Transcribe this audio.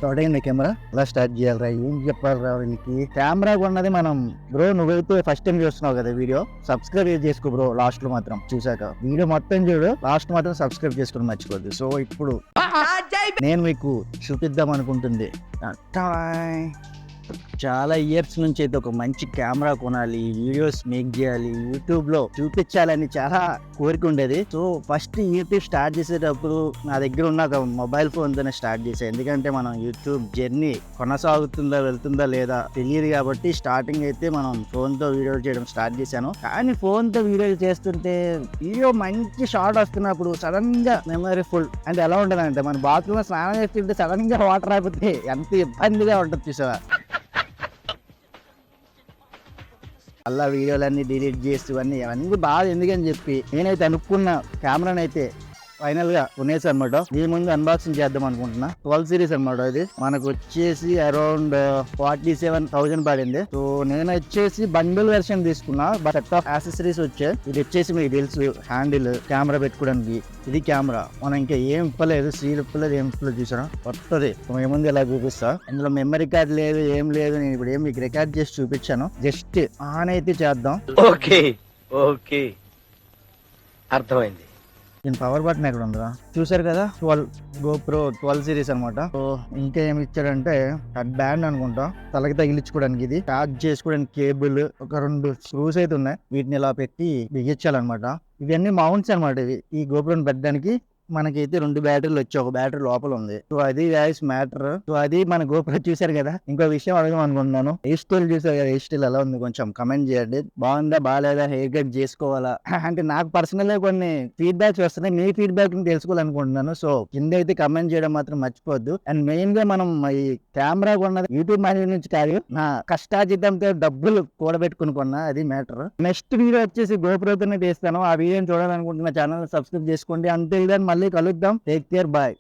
start అయింది camera ఎలా start చేయాలరా ఏం చెప్పాలరా వీళ్ళకి కెమెరా కొన్నది మనం బ్రో నువ్వైతే ఫస్ట్ టైం చూస్తున్నావు కదా వీడియో సబ్స్క్రైబ్ చేసుకో బ్రో లాస్ట్ లో మాత్రం చూసాక వీడియో మొత్తం చూడు లాస్ట్ మాత్రం సబ్స్క్రైబ్ చేసుకుని మర్చిపోద్దు సో ఇప్పుడు నేను మీకు చూపిద్దాం అనుకుంటుంది చాలా ఇయర్స్ నుంచి అయితే ఒక మంచి కెమెరా కొనాలి వీడియోస్ మేక్ చేయాలి యూట్యూబ్ లో చూపించాలని చాలా కోరిక ఉండేది సో ఫస్ట్ యూట్యూబ్ స్టార్ట్ చేసేటప్పుడు నా దగ్గర ఉన్న ఒక మొబైల్ ఫోన్ తోనే స్టార్ట్ చేశాను ఎందుకంటే మనం యూట్యూబ్ జర్నీ కొనసాగుతుందా వెళ్తుందా లేదా తెలియదు కాబట్టి స్టార్టింగ్ అయితే మనం ఫోన్ తో వీడియో చేయడం స్టార్ట్ చేశాను కానీ ఫోన్ తో వీడియో చేస్తుంటే వీడియో మంచి షార్ట్ వస్తున్నప్పుడు సడన్ గా మెమరీ ఫుల్ అంటే ఎలా ఉంటుంది అంటే మన బాత్రూమ్ లో స్నానం చేస్తుంటే సడన్ గా వాటర్ అయిపోతే ఎంత ఇబ్బందిగా ఉంటుంది చూసావా అలా వీడియోలన్నీ డిలీట్ చేసి అవన్నీ బాగా ఎందుకని చెప్పి నేనైతే అనుకున్న కెమెరానైతే ఫైనల్ గా కొనేసి అనమాట దీని ముందు అన్బాక్సింగ్ చేద్దాం అనుకుంటున్నా 12 సిరీస్ అనమాట ఇది మనకు వచ్చేసి అరౌండ్ 47,000 పడింది సో నేను వచ్చేసి బండిల్ వెర్షన్ తీసుకున్నా సెట్ ఆఫ్ యాక్సెసరీస్ వచ్చాయి ఇది వచ్చేసి మీకు తెలుసు హ్యాండిల్ కెమెరా పెట్టుకోవడానికి ఇది కెమెరా మనం ఇంకా ఏం ఇప్పలేదు సీల్ ఇప్పలేదు ఏం ఇప్పలేదు చూసారా వస్తుంది ఏముంది ఇలా చూపిస్తా ఇందులో మెమరీ కార్డ్ లేదు ఏం లేదు నేను ఇప్పుడు ఏం మీకు రికార్డ్ చేసి చూపించాను జస్ట్ ఆన్ అయితే చేద్దాం ఓకే ఓకే అర్థమైంది దీని పవర్ బటన్ ఎక్కడ ఉందా చూసారు కదా 12 GoPro 12 సిరీస్ అనమాట సో ఇంకా ఏమి ఇచ్చాడంటే హెడ్ బ్యాండ్ అనుకుంటా తలకి తగిలించుకోవడానికి ఇది చార్జ్ చేసుకోవడానికి కేబుల్ ఒక 2 స్క్రూస్ అయితే ఉన్నాయి వీటిని ఇలా పెట్టి బిగించాలన్నమాట ఇవన్నీ మౌంట్స్ అనమాట ఇవి ఈ GoProని పెట్టడానికి మనకైతే 2 బ్యాటరీలు వచ్చి ఒక బ్యాటరీ లోపల ఉంది సో అది వాయిస్ మ్యాటర్ సో అది మన GoPro చూసారు కదా ఇంకో విషయం అడగడం అనుకుంటున్నాను హెయిర్ స్టైల్ చూసారు కదా హెయిర్ స్టైల్ ఎలా ఉంది కొంచెం కమెంట్ చేయండి బాగుందా బాగాలేదా హెయిర్ కట్ చేసుకోవాలా అంటే నాకు పర్సనల్ గా కొన్ని ఫీడ్బ్యాక్స్ వస్తున్నాయి మీ ఫీడ్బ్యాక్ ని తెలుసుకోవాలనుకుంటున్నాను సో కింద అయితే కమెంట్ చేయడం మాత్రం మర్చిపోద్దు అండ్ మెయిన్ గా మనం ఈ కెమెరా కొన్నది యూట్యూబ్ మనీ నుంచి కాదు నా కష్టార్జితంతో డబ్బులు కూడబెట్టుకుని కొన్నా అది మ్యాటర్ నెక్స్ట్ వీడియో వచ్చేసి GoPro తోనే తీస్తాను ఆ వీడియోని చూడాలనుకుంటున్న ఛానల్ సబ్స్క్రైబ్ చేసుకోండి అంతే మళ్ళీ కలుద్దాం టేక్ కేర్ బాయ్